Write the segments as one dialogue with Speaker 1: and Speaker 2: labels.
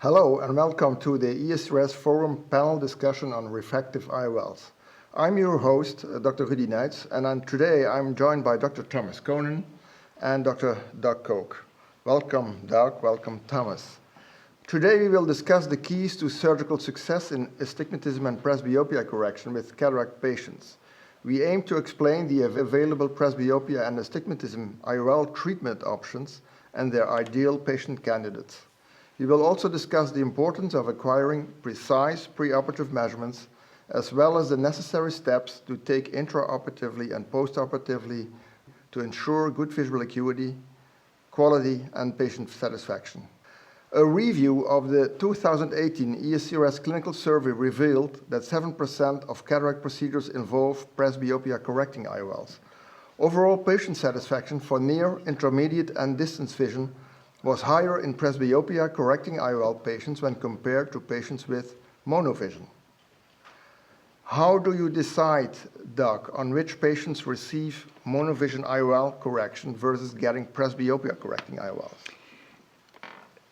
Speaker 1: Hello and welcome to the ESRS Forum panel discussion on refractive IOLs. I'm your host, Dr. Rudy Nuijts, and today I'm joined by Dr. Thomas Kohnen and Dr. Doug Koch. Welcome, Doug. Welcome, Thomas. Today we will discuss the keys to surgical success in astigmatism and presbyopia correction with cataract patients. We aim to explain the available presbyopia and astigmatism IOL treatment options and their ideal patient candidates. We will also discuss the importance of acquiring precise preoperative measurements as well as the necessary steps to take intraoperatively and postoperatively to ensure good visual acuity, quality, and patient satisfaction. A review of the 2018 ESRS clinical survey revealed that 7% of cataract procedures involve presbyopia-correcting IOLs. Overall patient satisfaction for near, intermediate, and distance vision was higher in presbyopia-correcting IOL patients when compared to patients with monovision. How do you decide, Doug, on which patients receive monovision IOL correction versus getting presbyopia-correcting IOLs?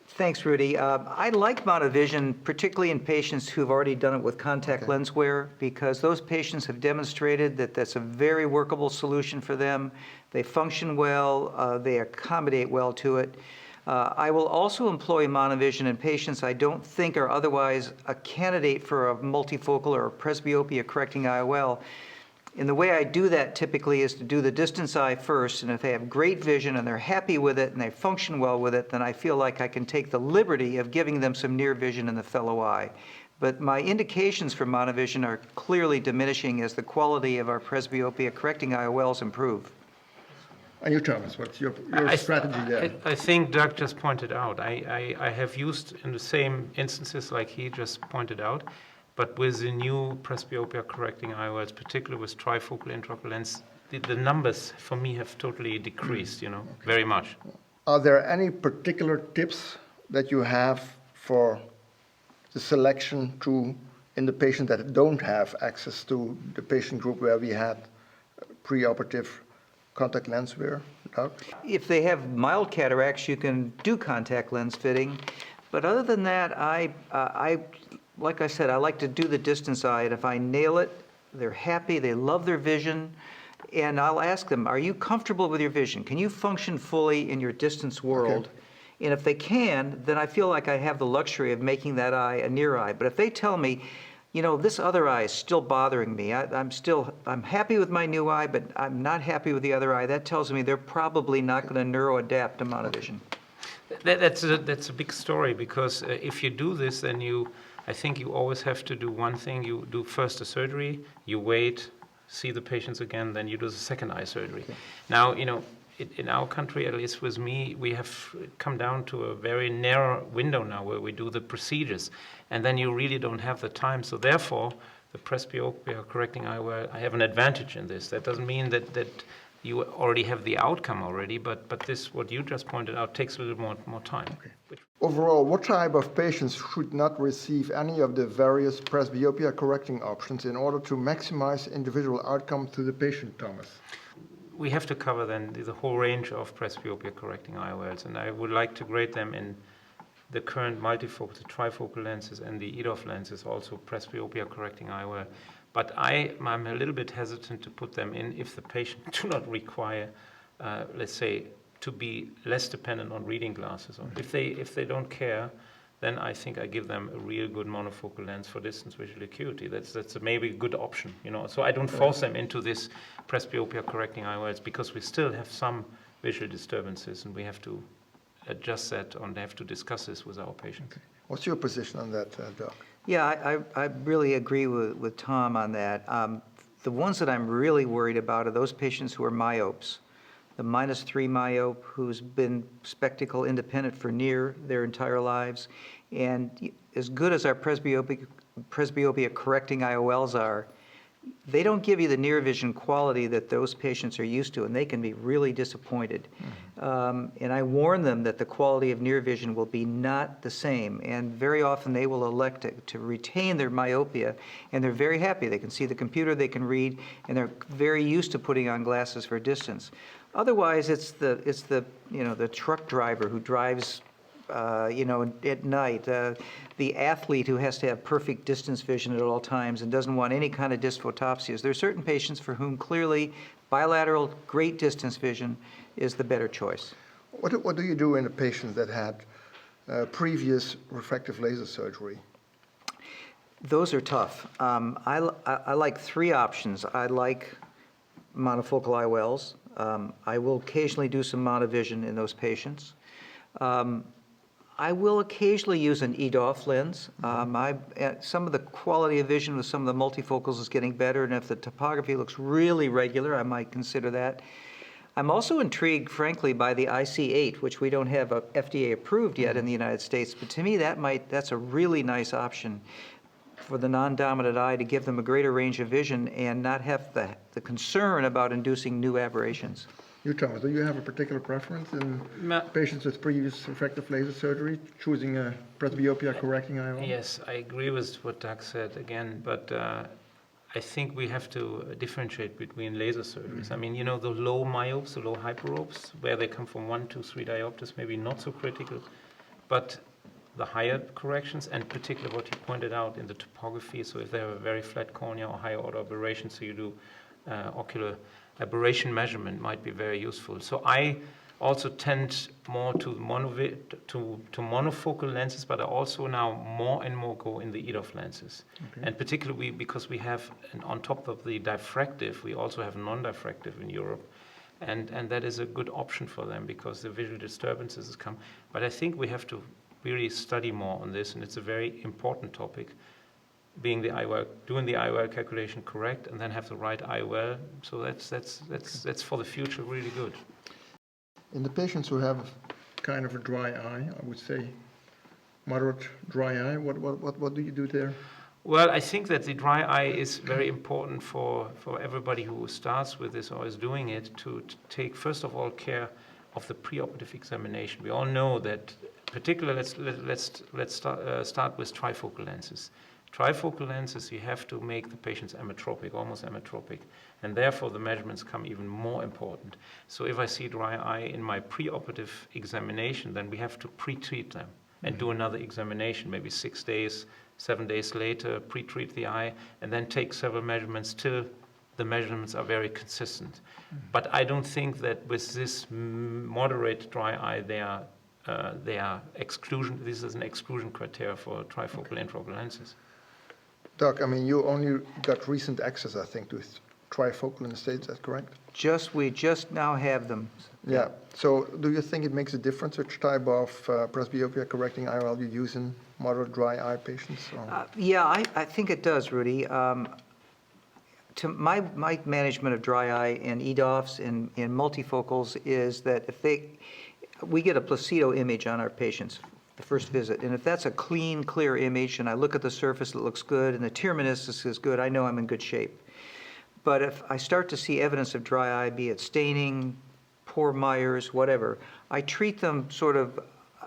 Speaker 2: Thanks, Rudy. I like monovision, particularly in patients who've already done it with contact lens wear, because those patients have demonstrated that that's a very workable solution for them. They function well, they accommodate well to it. I will also employ monovision in patients I don't think are otherwise a candidate for a multifocal or a presbyopia-correcting IOL. And the way I do that typically is to do the distance eye first, and if they have great vision and they're happy with it and they function well with it, then I feel like I can take the liberty of giving them some near vision in the fellow eye. But my indications for monovision are clearly diminishing as the quality of our presbyopia-correcting IOLs improve.
Speaker 1: And you, Thomas, what's your strategy there?
Speaker 3: I think Doug just pointed out. I have used in the same instances like he just pointed out, but with the new presbyopia-correcting IOLs, particularly with trifocal intraocular lens, the numbers for me have totally decreased, very much.
Speaker 1: Are there any particular tips that you have for the selection in the patient that don't have access to the patient group where we had preoperative contact lens wear, Doug?
Speaker 2: If they have mild cataracts, you can do contact lens fitting. But other than that, like I said, I like to do the distance eye, and if I nail it, they're happy, they love their vision, and I'll ask them, are you comfortable with your vision? Can you function fully in your distance world? Okay. And if they can, then I feel like I have the luxury of making that eye a near eye. But if they tell me, this other eye is still bothering me, I'm happy with my new eye, but I'm not happy with the other eye, that tells me they're probably not going to neuroadapt to monovision.
Speaker 3: That's a big story, because if you do this, then I think you always have to do one thing. You do first a surgery, you wait, see the patients again, then you do the second eye surgery. Okay. Now, in our country, at least with me, we have come down to a very narrow window now where we do the procedures, and then you really don't have the time. So therefore, the presbyopia-correcting IOL, I have an advantage in this. That doesn't mean that you already have the outcome already, but this, what you just pointed out, takes a little more time.
Speaker 1: Okay. Overall, what type of patients should not receive any of the various presbyopia-correcting options in order to maximize individual outcome to the patient, Thomas?
Speaker 3: We have to cover then the whole range of presbyopia-correcting IOLs, and I would like to grade them in the current multifocal, the trifocal lenses, and the EDOF lenses, also presbyopia-correcting IOL. But I'm a little bit hesitant to put them in if the patient do not require, let's say, to be less dependent on reading glasses. Or if they don't care, then I think I give them a real good monofocal lens for distance visual acuity. That's maybe a good option, So I don't force them into this presbyopia-correcting IOLs, because we still have some visual disturbances, and we have to adjust that, and have to discuss this with our patients.
Speaker 1: Okay. What's your position on that, Doc?
Speaker 2: Yeah, I really agree with Tom on that. The ones that I'm really worried about are those patients who are myopes. The -3 myope who's been spectacle independent for near their entire lives. And as good as our presbyopia-correcting IOLs are, they don't give you the near vision quality that those patients are used to, and they can be really disappointed. And I warn them that the quality of near vision will be not the same, and very often they will elect to retain their myopia, and they're very happy. They can see the computer, they can read, and they're very used to putting on glasses for distance. Otherwise, it's the truck driver who drives at night, the athlete who has to have perfect distance vision at all times and doesn't want any kind of dysphotopsias. There are certain patients for whom clearly bilateral great distance vision is the better choice.
Speaker 1: What do you do in a patient that had previous refractive laser surgery?
Speaker 2: Those are tough. I like three options. I like monofocal IOLs. I will occasionally do some monovision in those patients. I will occasionally use an EDOF lens. Some of the quality of vision with some of the multifocals is getting better, and if the topography looks really regular, I might consider that. I'm also intrigued, frankly, by the IC8, which we don't have FDA approved yet in the United States, but to me that's a really nice option for the non-dominant eye to give them a greater range of vision and not have the concern about inducing new aberrations.
Speaker 1: You, Thomas, do you have a particular preference in patients with previous refractive laser surgery choosing a presbyopia-correcting IOL?
Speaker 3: Yes, I agree with what Doug said again, but I think we have to differentiate between laser surgeries. I mean, the low myopes, the low hyperopes, where they come from 1 to 3 diopters, maybe not so critical, but the higher corrections, and particularly what you pointed out in the topography, so if they have a very flat cornea or higher order aberration, so you do ocular aberration measurement might be very useful. So I also tend more to monofocal lenses, but I also now more and more go in the EDOF lenses. Okay. And particularly because we have, on top of the diffractive, we also have non-diffractive in Europe. And that is a good option for them because the visual disturbances come. But I think we have to really study more on this, and it's a very important topic. Doing the IOL calculation correct, and then have the right IOL. So that's for the future really good.
Speaker 1: In the patients who have kind of a dry eye, I would say moderate dry eye, what do you do there?
Speaker 3: Well, I think that the dry eye is very important for everybody who starts with this or is doing it to take first of all care of the preoperative examination. We all know that, particularly let's start with trifocal lenses. Trifocal lenses, you have to make the patients ametropic, almost ametropic, and therefore the measurements come even more important. So if I see dry eye in my preoperative examination, then we have to pre-treat them and do another examination, maybe 6 days, 7 days later, pre-treat the eye, and then take several measurements till the measurements are very consistent. But I don't think that with this moderate dry eye, they are exclusion. This is an exclusion criteria for trifocal intraocular lenses.
Speaker 1: Doc, I mean, you only got recent access, I think, to trifocal in the States, is that correct?
Speaker 2: We just now have them.
Speaker 1: Yeah. So do you think it makes a difference which type of presbyopia-correcting IOL you use in moderate dry eye patients?
Speaker 2: Yeah, I think it does, Rudy. To my management of dry eye and EDOFs and multifocals is that we get a placido image on our patients the first visit, and if that's a clean, clear image, and I look at the surface, it looks good, and the tear meniscus is good, I know I'm in good shape. But if I start to see evidence of dry eye, be it staining, poor Meyers, whatever, I treat them sort of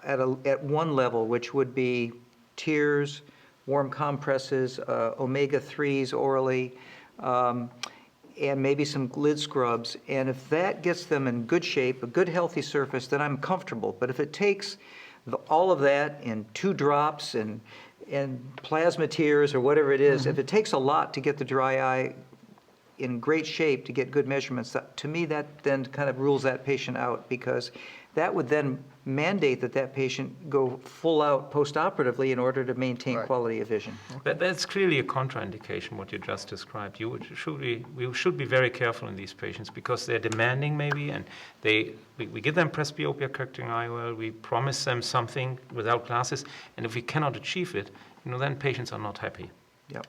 Speaker 2: at one level, which would be tears, warm compresses, omega-3s orally, and maybe some lid scrubs. And if that gets them in good shape, a good healthy surface, then I'm comfortable. But if it takes all of that in 2 drops and plasma tears or whatever it is, if it takes a lot to get the dry eye in great shape to get good measurements, to me that then kind of rules that patient out, because that would then mandate that patient go full out post-operatively in order to maintain quality of vision.
Speaker 3: But that's clearly a contraindication, what you just described. We should be very careful in these patients because they're demanding maybe, and we give them presbyopia-correcting IOL, we promise them something without glasses, and if we cannot achieve it, then patients are not happy.
Speaker 2: Yep.